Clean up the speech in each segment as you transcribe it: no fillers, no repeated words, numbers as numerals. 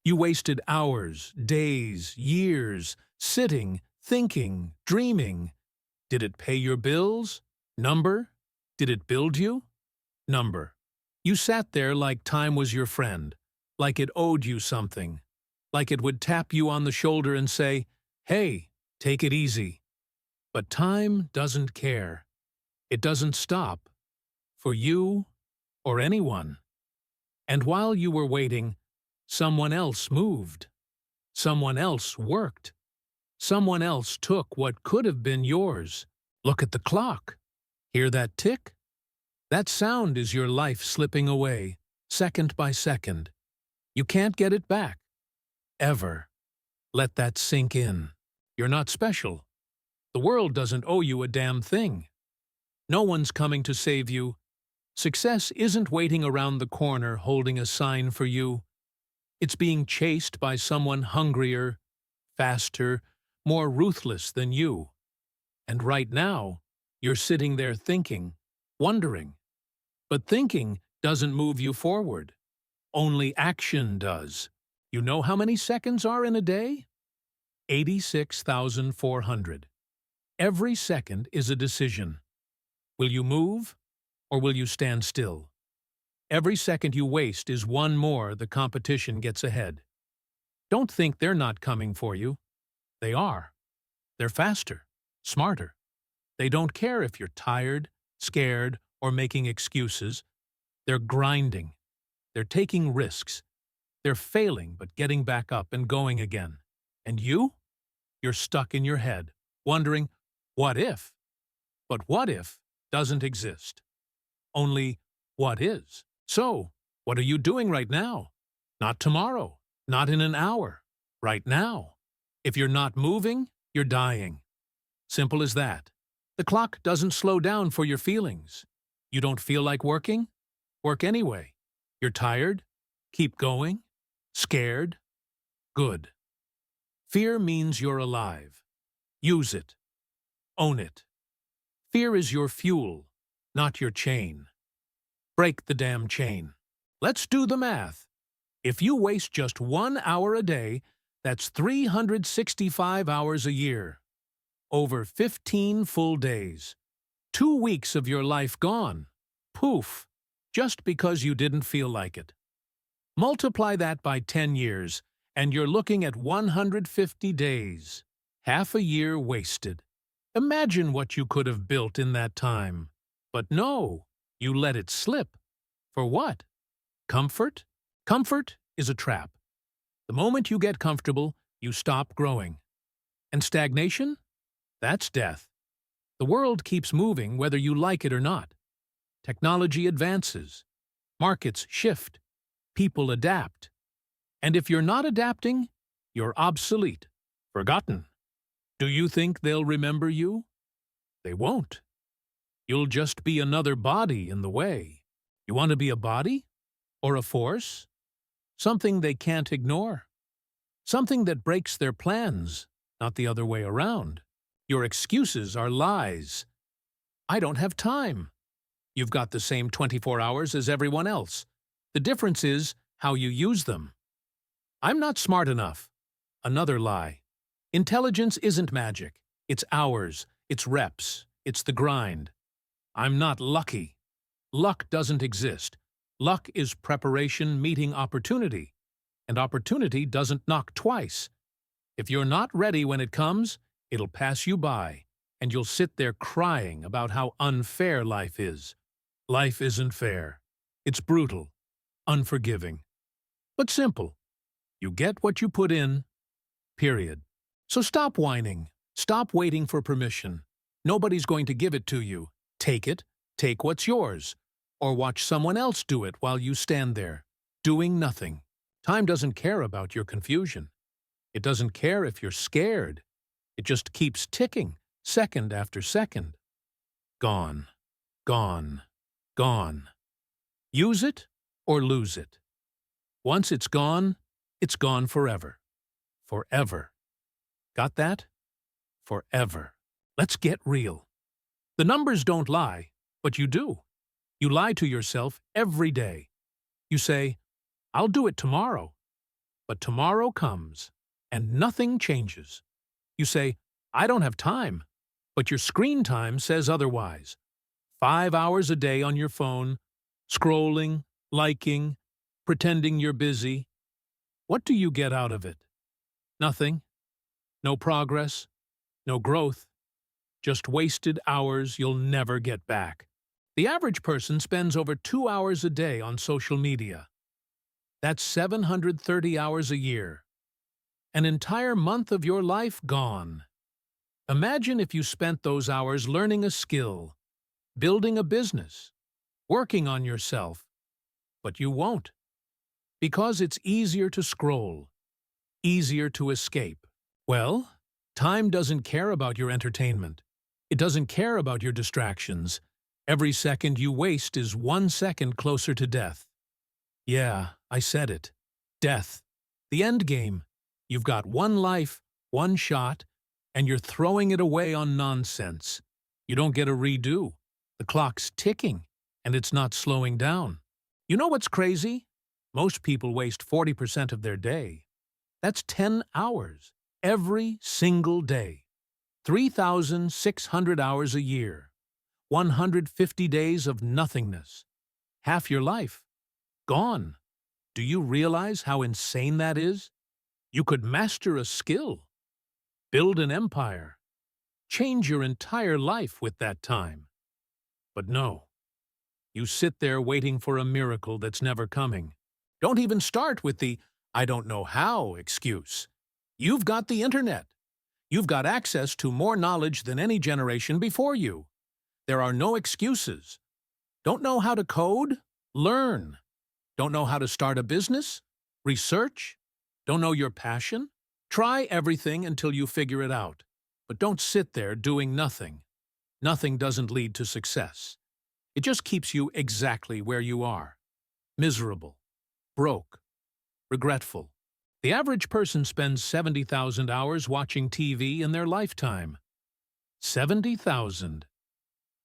You wasted hours, days, years, sitting, thinking, dreaming. Did it pay your bills? Number. Did it build you? Number. You sat there like time was your friend, like it owed you something, like it would tap you on the shoulder and say, "Hey, take it easy." But time doesn't care. It doesn't stop. For you or anyone. And while you were waiting, someone else moved. Someone else worked. Someone else took what could have been yours. Look at the clock. Hear that tick? That sound is your life slipping away, second by second. You can't get it back. Ever. Let that sink in. You're not special. The world doesn't owe you a damn thing. No one's coming to save you. Success isn't waiting around the corner holding a sign for you. It's being chased by someone hungrier, faster, more ruthless than you. And right now, you're sitting there thinking, wondering. But thinking doesn't move you forward. Only action does. You know how many seconds are in a day? 86,400. Every second is a decision. Will you move, or will you stand still? Every second you waste is one more the competition gets ahead. Don't think they're not coming for you. They are. They're faster, smarter. They don't care if you're tired, scared, or making excuses. They're grinding. They're taking risks. They're failing but getting back up and going again. And you? You're stuck in your head, wondering, what if? But what if doesn't exist. Only what is. So, what are you doing right now? Not tomorrow. Not in an hour. Right now. If you're not moving, you're dying. Simple as that. The clock doesn't slow down for your feelings. You don't feel like working? Work anyway. You're tired? Keep going. Scared? Good. Fear means you're alive. Use it. Own it. Fear is your fuel, not your chain. Break the damn chain. Let's do the math. If you waste just 1 hour a day, that's 365 hours a year. Over 15 full days. 2 weeks of your life gone. Poof. Just because you didn't feel like it. Multiply that by 10 years, and you're looking at 150 days. Half a year wasted. Imagine what you could have built in that time. But no, you let it slip. For what? Comfort? Comfort is a trap. The moment you get comfortable, you stop growing. And stagnation? That's death. The world keeps moving whether you like it or not. Technology advances. Markets shift. People adapt. And if you're not adapting, you're obsolete, forgotten. Do you think they'll remember you? They won't. You'll just be another body in the way. You want to be a body? Or a force? Something they can't ignore. Something that breaks their plans, not the other way around. Your excuses are lies. I don't have time. You've got the same 24 hours as everyone else. The difference is how you use them. I'm not smart enough. Another lie. Intelligence isn't magic. It's hours. It's reps. It's the grind. I'm not lucky. Luck doesn't exist. Luck is preparation meeting opportunity. And opportunity doesn't knock twice. If you're not ready when it comes, it'll pass you by, and you'll sit there crying about how unfair life is. Life isn't fair. It's brutal, unforgiving, but simple. You get what you put in, period. So stop whining. Stop waiting for permission. Nobody's going to give it to you. Take it. Take what's yours. Or watch someone else do it while you stand there, doing nothing. Time doesn't care about your confusion. It doesn't care if you're scared. It just keeps ticking, second after second. Gone. Gone. Gone. Use it or lose it. Once it's gone forever. Forever. Got that? Forever. Let's get real. The numbers don't lie, but you do. You lie to yourself every day. You say, I'll do it tomorrow. But tomorrow comes, and nothing changes. You say, I don't have time, but your screen time says otherwise. 5 hours a day on your phone, scrolling, liking, pretending you're busy. What do you get out of it? Nothing. No progress. No growth. Just wasted hours you'll never get back. The average person spends over 2 hours a day on social media. That's 730 hours a year. An entire month of your life gone. Imagine if you spent those hours learning a skill, building a business, working on yourself. But you won't. Because it's easier to scroll, easier to escape. Well, time doesn't care about your entertainment. It doesn't care about your distractions. Every second you waste is 1 second closer to death. Yeah, I said it. Death. The end game. You've got one life, one shot, and you're throwing it away on nonsense. You don't get a redo. The clock's ticking, and it's not slowing down. You know what's crazy? Most people waste 40% of their day. That's 10 hours, every single day. 3,600 hours a year. 150 days of nothingness. Half your life. Gone. Do you realize how insane that is? You could master a skill. Build an empire. Change your entire life with that time. But no. You sit there waiting for a miracle that's never coming. Don't even start with the "I don't know how" excuse. You've got the internet. You've got access to more knowledge than any generation before you. There are no excuses. Don't know how to code? Learn. Don't know how to start a business? Research. Don't know your passion? Try everything until you figure it out. But don't sit there doing nothing. Nothing doesn't lead to success. It just keeps you exactly where you are. Miserable. Broke. Regretful. The average person spends 70,000 hours watching TV in their lifetime. 70,000.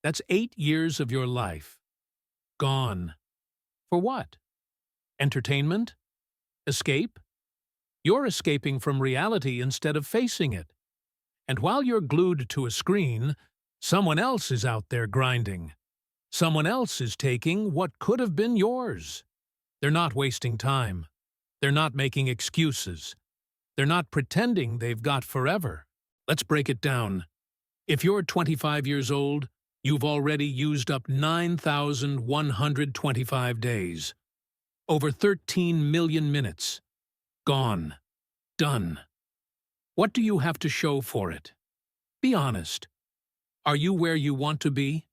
That's 8 years of your life. Gone. For what? Entertainment? Escape? You're escaping from reality instead of facing it. And while you're glued to a screen, someone else is out there grinding. Someone else is taking what could have been yours. They're not wasting time. They're not making excuses. They're not pretending they've got forever. Let's break it down. If you're 25 years old, you've already used up 9,125 days. Over 13 million minutes. Gone. Done. What do you have to show for it? Be honest. Are you where you want to be?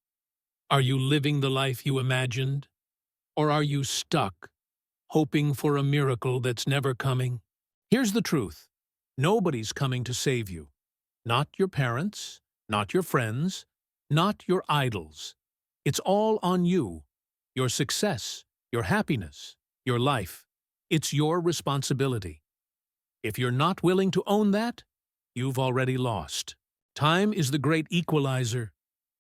Are you living the life you imagined? Or are you stuck, hoping for a miracle that's never coming? Here's the truth. Nobody's coming to save you. Not your parents, not your friends, not your idols. It's all on you. Your success, your happiness, your life. It's your responsibility. If you're not willing to own that, you've already lost. Time is the great equalizer.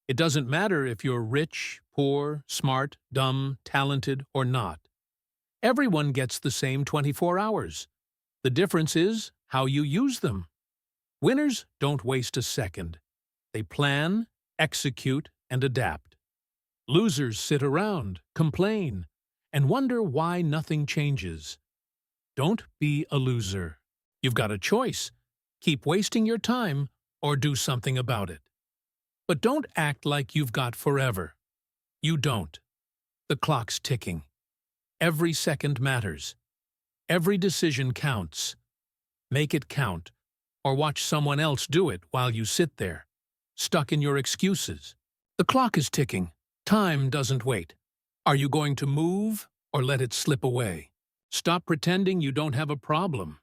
It doesn't matter if you're rich, poor, smart, dumb, talented, or not. Everyone gets the same 24 hours. The difference is how you use them. Winners don't waste a second. They plan, execute, and adapt. Losers sit around, complain, and wonder why nothing changes. Don't be a loser. You've got a choice. Keep wasting your time or do something about it. But don't act like you've got forever. You don't. The clock's ticking. Every second matters. Every decision counts. Make it count, or watch someone else do it while you sit there, stuck in your excuses. The clock is ticking. Time doesn't wait. Are you going to move or let it slip away? Stop pretending you don't have a problem.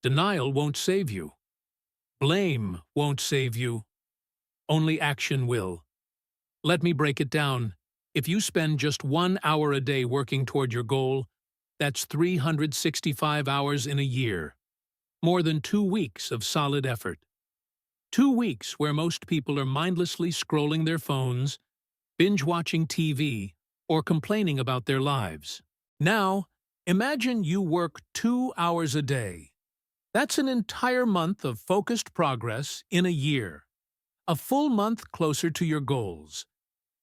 Denial won't save you. Blame won't save you. Only action will. Let me break it down. If you spend just 1 hour a day working toward your goal, that's 365 hours in a year. More than 2 weeks of solid effort. 2 weeks where most people are mindlessly scrolling their phones, binge-watching TV, or complaining about their lives. Now, Imagine you work 2 hours a day. That's an entire month of focused progress in a year. A full month closer to your goals.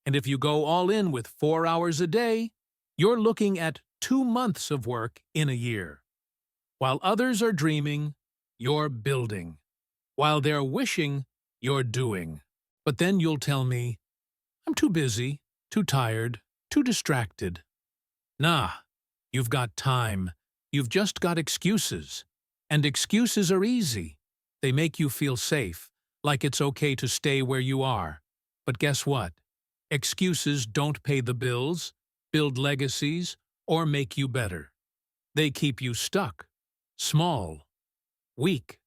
And if you go all in with 4 hours a day, you're looking at 2 months of work in a year. While others are dreaming, you're building. While they're wishing, you're doing. But then you'll tell me, I'm too busy, too tired, too distracted. Nah, you've got time. You've just got excuses. And excuses are easy. They make you feel safe, like it's okay to stay where you are. But guess what? Excuses don't pay the bills, build legacies, or make you better. They keep you stuck, small, weak.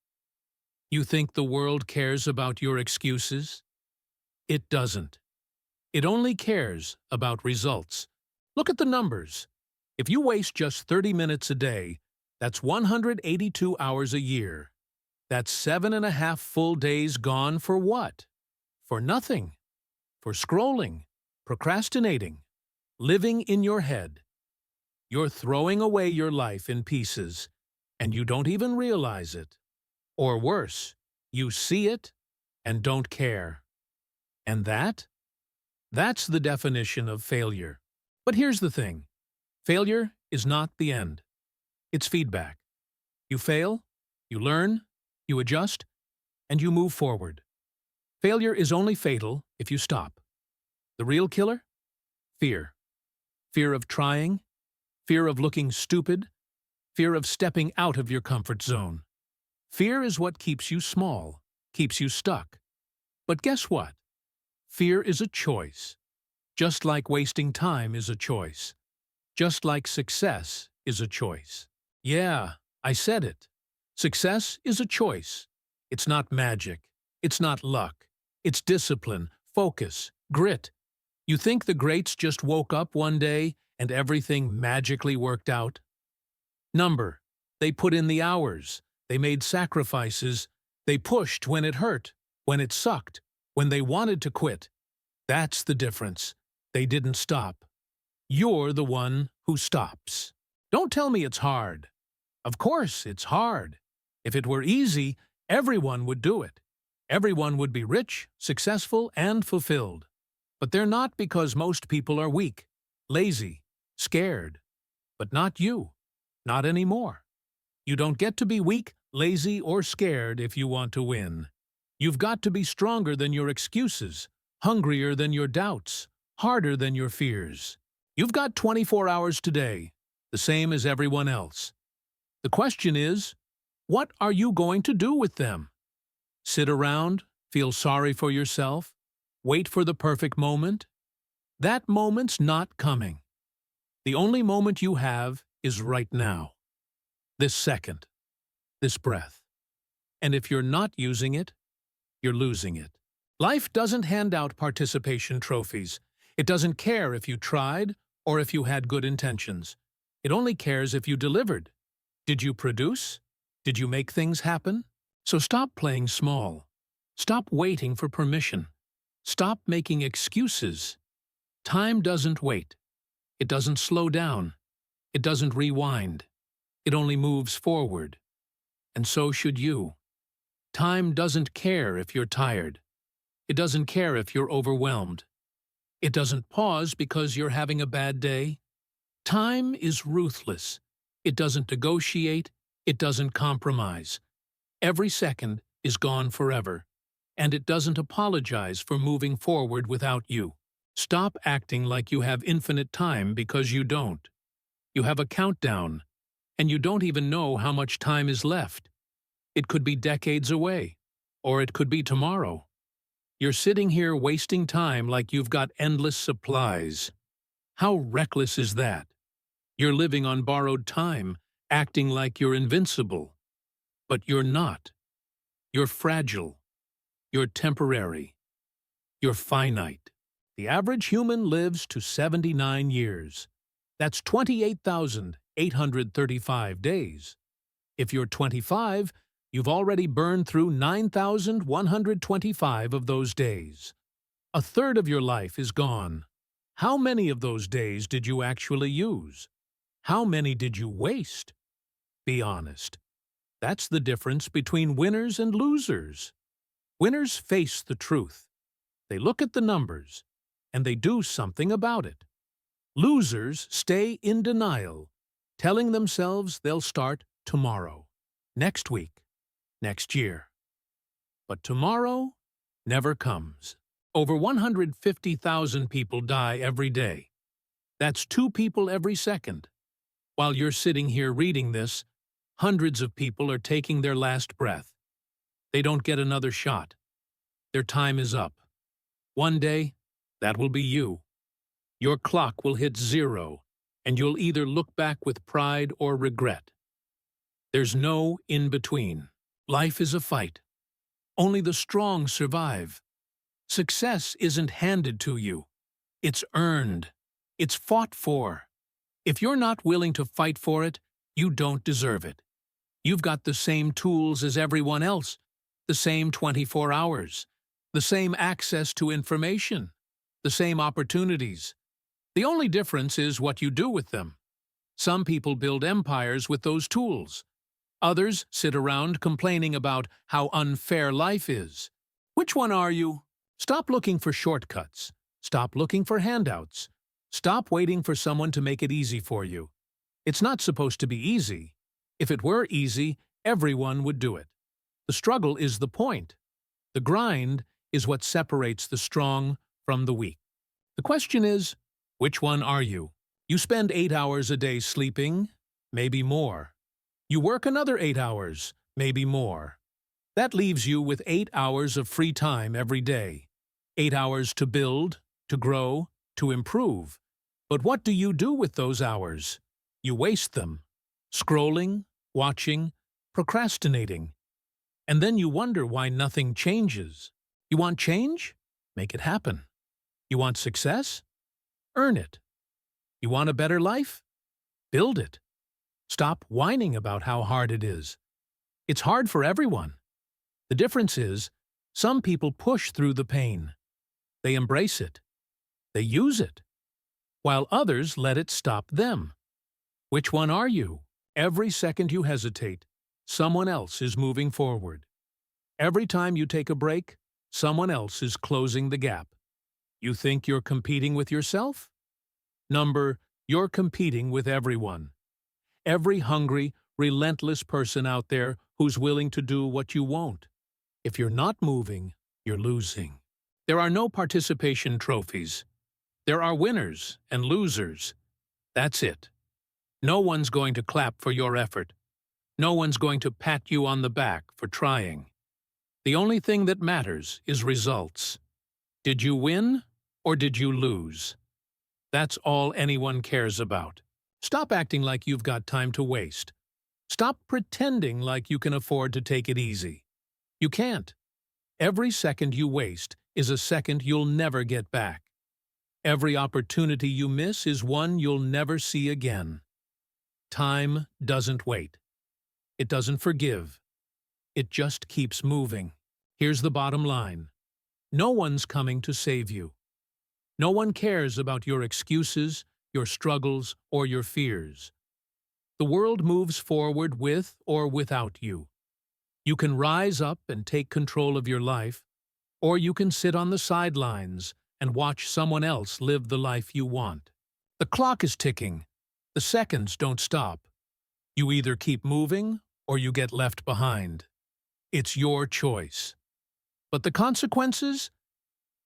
You think the world cares about your excuses? It doesn't. It only cares about results. Look at the numbers. If you waste just 30 minutes a day, that's 182 hours a year. That's 7.5 full days gone for what? For nothing. For scrolling, procrastinating, living in your head. You're throwing away your life in pieces, and you don't even realize it. Or worse, you see it and don't care. And that's the definition of failure. But here's the thing. Failure is not the end. It's feedback. You fail, you learn, you adjust, and you move forward. Failure is only fatal if you stop. The real killer? Fear. Fear of trying, fear of looking stupid, fear of stepping out of your comfort zone. Fear is what keeps you small, keeps you stuck. But guess what? Fear is a choice. Just like wasting time is a choice. Just like success is a choice. Yeah, I said it. Success is a choice. It's not magic. It's not luck. It's discipline, focus, grit. You think the greats just woke up one day and everything magically worked out? They put in the hours. They made sacrifices. They pushed when it hurt, when it sucked, when they wanted to quit. That's the difference. They didn't stop. You're the one who stops. Don't tell me it's hard. Of course, it's hard. If it were easy, everyone would do it. Everyone would be rich, successful, and fulfilled. But they're not because most people are weak, lazy, scared. But not you. Not anymore. You don't get to be weak, lazy, or scared if you want to win. You've got to be stronger than your excuses, hungrier than your doubts, harder than your fears. You've got 24 hours today, the same as everyone else. The question is, what are you going to do with them? Sit around, feel sorry for yourself, wait for the perfect moment? That moment's not coming. The only moment you have is right now. This second, this breath. And if you're not using it, you're losing it. Life doesn't hand out participation trophies. It doesn't care if you tried or if you had good intentions. It only cares if you delivered. Did you produce? Did you make things happen? So stop playing small. Stop waiting for permission. Stop making excuses. Time doesn't wait. It doesn't slow down. It doesn't rewind. It only moves forward. And so should you. Time doesn't care if you're tired. It doesn't care if you're overwhelmed. It doesn't pause because you're having a bad day. Time is ruthless. It doesn't negotiate. It doesn't compromise. Every second is gone forever. And it doesn't apologize for moving forward without you. Stop acting like you have infinite time because you don't. You have a countdown, and you don't even know how much time is left. It could be decades away, or it could be tomorrow. You're sitting here wasting time like you've got endless supplies. How reckless is that? You're living on borrowed time, acting like you're invincible. But you're not. You're fragile. You're temporary. You're finite. The average human lives to 79 years. That's 28,835 days. If you're 25, you've already burned through 9,125 of those days. A third of your life is gone. How many of those days did you actually use? How many did you waste? Be honest. That's the difference between winners and losers. Winners face the truth. They look at the numbers, and they do something about it. Losers stay in denial, telling themselves they'll start tomorrow, next week, next year. But tomorrow never comes. Over 150,000 people die every day. That's 2 people every second. While you're sitting here reading this, hundreds of people are taking their last breath. They don't get another shot. Their time is up. One day, that will be you. Your clock will hit 0, and you'll either look back with pride or regret. There's no in-between. Life is a fight. Only the strong survive. Success isn't handed to you. It's earned. It's fought for. If you're not willing to fight for it, you don't deserve it. You've got the same tools as everyone else, the same 24 hours, the same access to information, the same opportunities. The only difference is what you do with them. Some people build empires with those tools. Others sit around complaining about how unfair life is. Which one are you? Stop looking for shortcuts. Stop looking for handouts. Stop waiting for someone to make it easy for you. It's not supposed to be easy. If it were easy, everyone would do it. The struggle is the point. The grind is what separates the strong from the weak. The question is, which one are you? You spend 8 hours a day sleeping, maybe more. You work another 8 hours, maybe more. That leaves you with 8 hours of free time every day. 8 hours to build, to grow, to improve. But what do you do with those hours? You waste them. Scrolling, watching, procrastinating. And then you wonder why nothing changes. You want change? Make it happen. You want success? Earn it. You want a better life? Build it. Stop whining about how hard it is. It's hard for everyone. The difference is, some people push through the pain. They embrace it. They use it. While others let it stop them. Which one are you? Every second you hesitate, someone else is moving forward. Every time you take a break, someone else is closing the gap. You think you're competing with yourself? You're competing with everyone. Every hungry, relentless person out there who's willing to do what you won't. If you're not moving, you're losing. There are no participation trophies. There are winners and losers. That's it. No one's going to clap for your effort. No one's going to pat you on the back for trying. The only thing that matters is results. Did you win or did you lose? That's all anyone cares about. Stop acting like you've got time to waste. Stop pretending like you can afford to take it easy. You can't. Every second you waste is a second you'll never get back. Every opportunity you miss is one you'll never see again. Time doesn't wait. It doesn't forgive. It just keeps moving. Here's the bottom line. No one's coming to save you. No one cares about your excuses, your struggles, or your fears. The world moves forward with or without you. You can rise up and take control of your life, or you can sit on the sidelines and watch someone else live the life you want. The clock is ticking. The seconds don't stop. You either keep moving or you get left behind. It's your choice. But the consequences?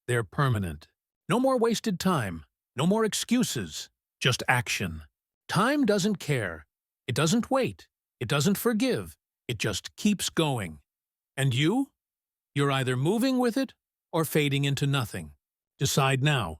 They're permanent. No more wasted time. No more excuses. Just action. Time doesn't care. It doesn't wait. It doesn't forgive. It just keeps going. And you? You're either moving with it or fading into nothing. Decide now.